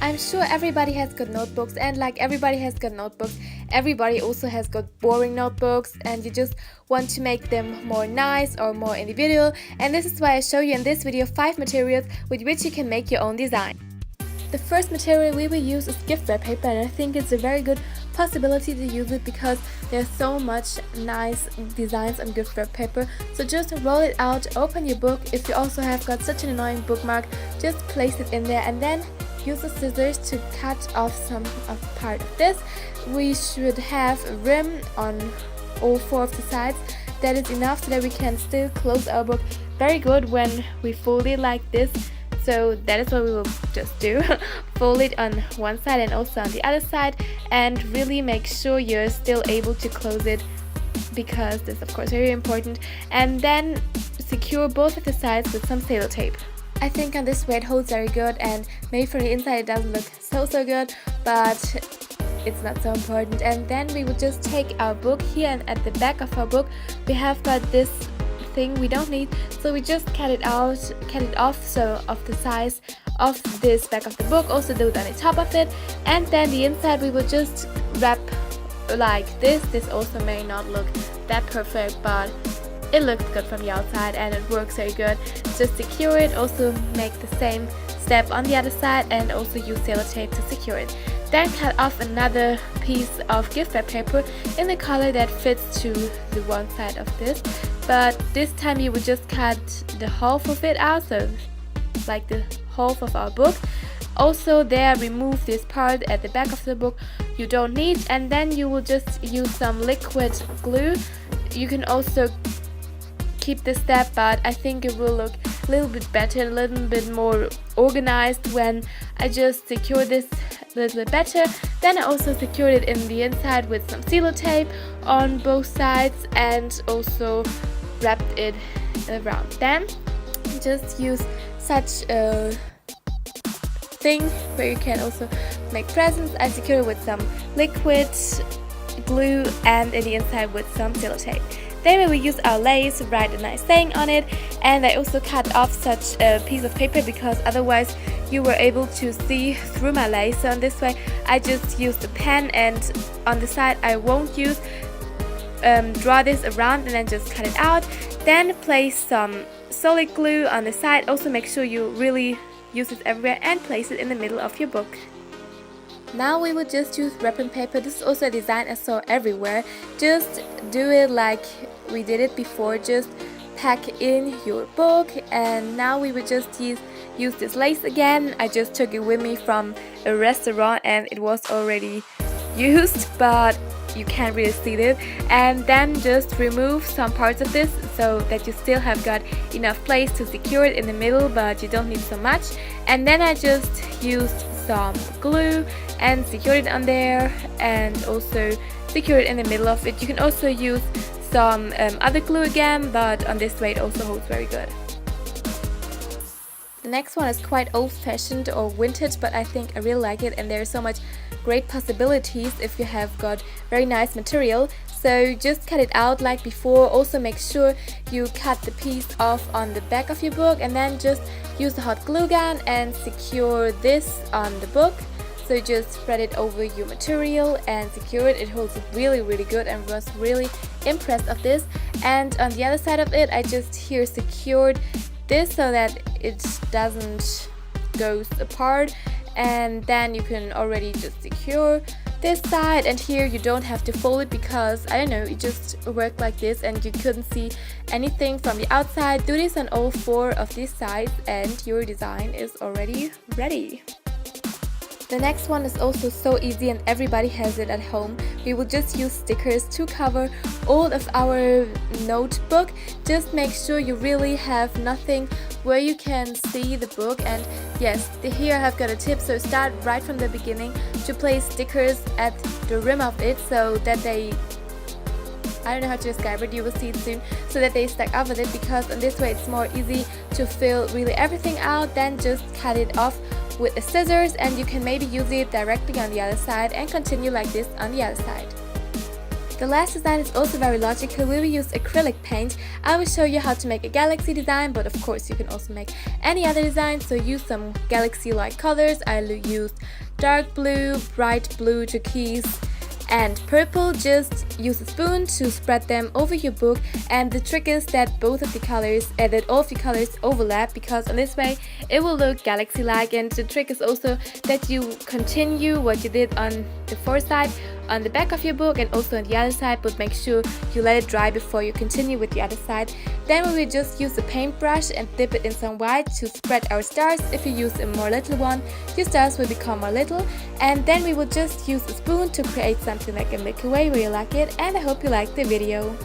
I'm sure everybody has got notebooks, and like everybody has got notebooks, everybody also has got boring notebooks, and you just want to make them more nice or more individual. And this is why I show you in this video 5 materials with which you can make your own design. The first material we will use is gift wrap paper, and I think it's a very good possibility to use it because there's so much nice designs on gift wrap paper. So just roll it out, open your book. If you also have got such an annoying bookmark, just place it in there and then use the scissors to cut off some of part of this. We should have a rim on all 4 of the sides. That is enough so that we can still close our book very good when we fold it like this. So that is what we will just do. Fold it on one side and also on the other side, and really make sure you're still able to close it, because this is of course very important. And then secure both of the sides with some sellotape. I think on this way it holds very good, and maybe from the inside it doesn't look so good, but it's not so important. And then we will just take our book here, and at the back of our book we have got this thing we don't need, so we just cut it off, so of the size of this back of the book. Also do it on the top of it, and then the inside we will just wrap like this. This also may not look that perfect, but it looks good from the outside and it works very good. Just secure it, also make the same step on the other side and also use sellotape to secure it. Then cut off another piece of gift wrap paper in the color that fits to the one side of this, but this time you would just cut the half of it out, so like the half of our book. Also there, remove this part at the back of the book you don't need, and then you will just use some liquid glue. You can also keep this step, but I think it will look a little bit better, a little bit more organized when I just secure this a little bit better. Then I also secured it in the inside with some sellotape on both sides and also wrapped it around. Then just use such a thing where you can also make presents. I secured it with some liquid glue and in the inside with some sellotape. Then we will use our lace, write a nice saying on it, and I also cut off such a piece of paper because otherwise you were able to see through my lace. So in this way I just used a pen, and on the side I won't use draw this around and then just cut it out. Then place some solid glue on the side. Also make sure you really use it everywhere and place it in the middle of your book. Now we will just use wrapping paper. This is also a design I saw everywhere. Just do it like we did it before. Just pack in your book, and now we will just use this lace again. I just took it with me from a restaurant and it was already used, but you can't really see it. And then just remove some parts of this so that you still have got enough place to secure it in the middle, but you don't need so much. And then I just used some glue and secured it on there, and also secured it in the middle of it. You can also use some other glue again, but on this way it also holds very good. The next one is quite old-fashioned or vintage, but I think I really like it, and there's so much great possibilities if you have got very nice material. So just cut it out like before. Also make sure you cut the piece off on the back of your book, and then just use the hot glue gun and secure this on the book. So just spread it over your material and secure it. It holds really good, and was really impressed of this. And on the other side of it I just here secured this so that it doesn't go apart, and then you can already just secure this side. And here you don't have to fold it because I don't know, it just worked like this and you couldn't see anything from the outside. Do this on all 4 of these sides and your design is already ready. The next one is also so easy and everybody has it at home. We will just use stickers to cover all of our notebook. Just make sure you really have nothing where you can see the book. And yes, here I have got a tip. So start right from the beginning to place stickers at the rim of it so that they, I don't know how to describe it, you will see it soon, so that they stack up with it, because on this way it's more easy to fill really everything out. Then just cut it off with the scissors, and you can maybe use it directly on the other side and continue like this on the other side. The last design is also very logical. We will use acrylic paint. I will show you how to make a galaxy design, but of course you can also make any other design. So use some galaxy-like colors. I used dark blue, bright blue, turquoise, and purple. Just use a spoon to spread them over your book, and the trick is that both of the colors, that all of the colors overlap, because in this way it will look galaxy-like. And the trick is also that you continue what you did on the foreside on the back of your book and also on the other side, but make sure you let it dry before you continue with the other side. Then we will just use a paintbrush and dip it in some white to spread our stars. If you use a more little one, your stars will become more little. And then we will just use a spoon to create something like a Milky Way where you like it. And I hope you liked the video.